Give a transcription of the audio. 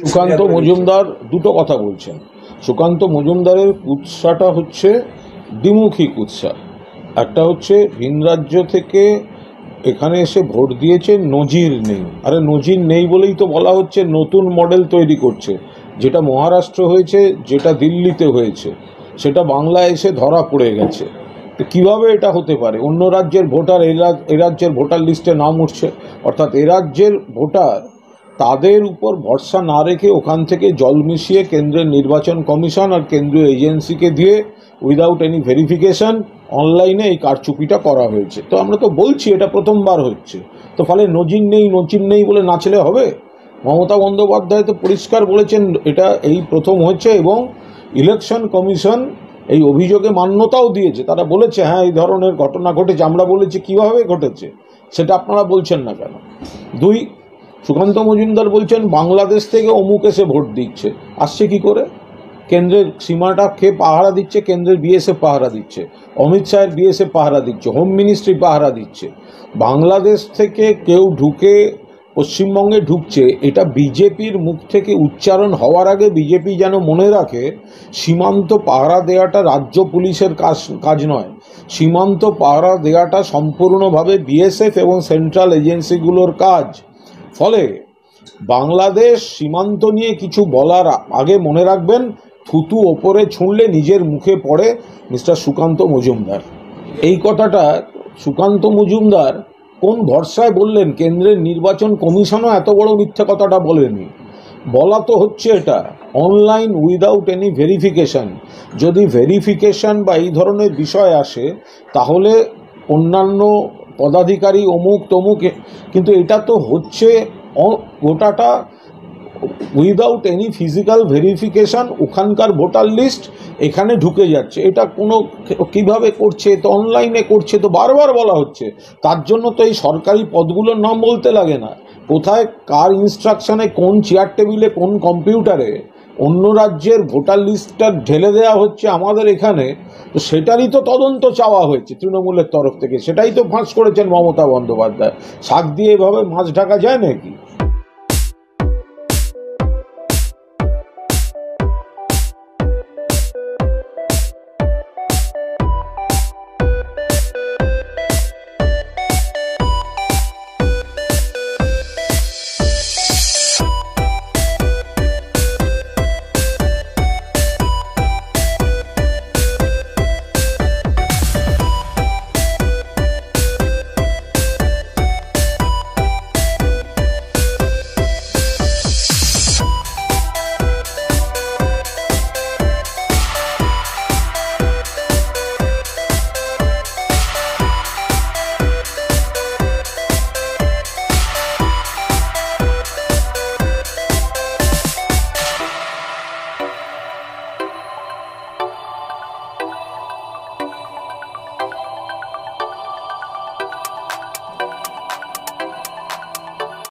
সুকান্ত মজুমদার দুটো কথা বলছেন। সুকান্ত মজুমদারের কুৎসাটা হচ্ছে দ্বিমুখী কুৎসা। একটা হচ্ছে ভিন রাজ্য থেকে এখানে এসে ভোট দিয়েছে, নজির নেই। আরে নজির নেই বলেই তো বলা হচ্ছে নতুন মডেল তৈরি করছে। যেটা মহারাষ্ট্র হয়েছে, যেটা দিল্লিতে হয়েছে, সেটা বাংলায় এসে ধরা পড়ে গেছে। তো কীভাবে এটা হতে পারে? অন্য রাজ্যের ভোটার এ রাজ্যের ভোটার লিস্টে নাম উঠছে, অর্থাৎ এ রাজ্যের ভোটার তাদের উপর ভরসা না রেখে ওখান থেকে জল মিশিয়ে কেন্দ্রের নির্বাচন কমিশন আর কেন্দ্রীয় এজেন্সিকে দিয়ে উইদাউট এনি ভেরিফিকেশন অনলাইনে এই কারচুপিটা করা হয়েছে। তো আমরা তো বলছি এটা প্রথমবার হচ্ছে, তো ফলে নজির নেই বলে নাচলে হবে? মমতা বন্দ্যোপাধ্যায় তো পরিষ্কার বলেছেন এটা এই প্রথম হচ্ছে, এবং ইলেকশন কমিশন এই অভিযোগে মান্যতাও দিয়েছে। তারা বলেছে হ্যাঁ এই ধরনের ঘটনা ঘটেছে। আমরা বলেছি কীভাবে ঘটেছে সেটা আপনারা বলছেন না কেন? দুই, সুকান্ত মজুমদার বলছেন বাংলাদেশ থেকে অমুক এসে ভোট দিচ্ছে। আসছে কি করে? কেন্দ্রের সীমাটা কে পাহারা দিচ্ছে? কেন্দ্রের বিএসএফ পাহারা দিচ্ছে, অমিত শাহের বিএসএফ পাহারা দিচ্ছে, হোম মিনিস্ট্রি পাহারা দিচ্ছে। বাংলাদেশ থেকে কেউ ঢুকে পশ্চিমবঙ্গে ঢুকছে, এটা বিজেপির মুখ থেকে উচ্চারণ হওয়ার আগে বিজেপি যেন মনে রাখে সীমান্ত পাহারা দেওয়াটা রাজ্য পুলিশের কাজ নয়। সীমান্ত পাহারা দেওয়াটা সম্পূর্ণভাবে বিএসএফ এবং সেন্ট্রাল এজেন্সিগুলোর কাজ। ফলে বাংলাদেশ সীমান্ত নিয়ে কিছু বলার আগে মনে রাখবেন থুতু ওপরে ছুঁড়লে নিজের মুখে পড়ে মিস্টার সুকান্ত মজুমদার। এই কথাটা সুকান্ত মজুমদার কোন ভরসায় বললেন? কেন্দ্রের নির্বাচন কমিশনও এত বড় মিথ্যা কথাটা বলেনি। বলা তো হচ্ছে এটা অনলাইন উইদাউট এনি ভেরিফিকেশন। যদি ভেরিফিকেশন বা এই ধরনের বিষয় আসে তাহলে অন্যান্য পদাধিকারী অমুক তমুক, কিন্তু এটা তো হচ্ছে গোটাটা উইদাউট এনি ফিজিক্যাল ভেরিফিকেশন। ওখানকার ভোটার লিস্ট এখানে ঢুকে যাচ্ছে। এটা কোনো কিভাবে করছে? তো অনলাইনে করছে, তো বারবার বলা হচ্ছে। তার জন্য তো এই সরকারি পদগুলোর নাম বলতে লাগে না। কোথায় কার ইনস্ট্রাকশনে কোন চেয়ার টেবিলে কোন কম্পিউটারে অন্য রাজ্যের ভোটার লিস্টটা ঢেলে দেওয়া হচ্ছে আমাদের এখানে, তো সেটারই তো তদন্ত চাওয়া হয়েছে তৃণমূলের তরফ থেকে। সেটাই তো ফাঁস করেছেন মমতা বন্দ্যোপাধ্যায়। শাক দিয়ে এভাবে মাছ ঢাকা যায় নাকি?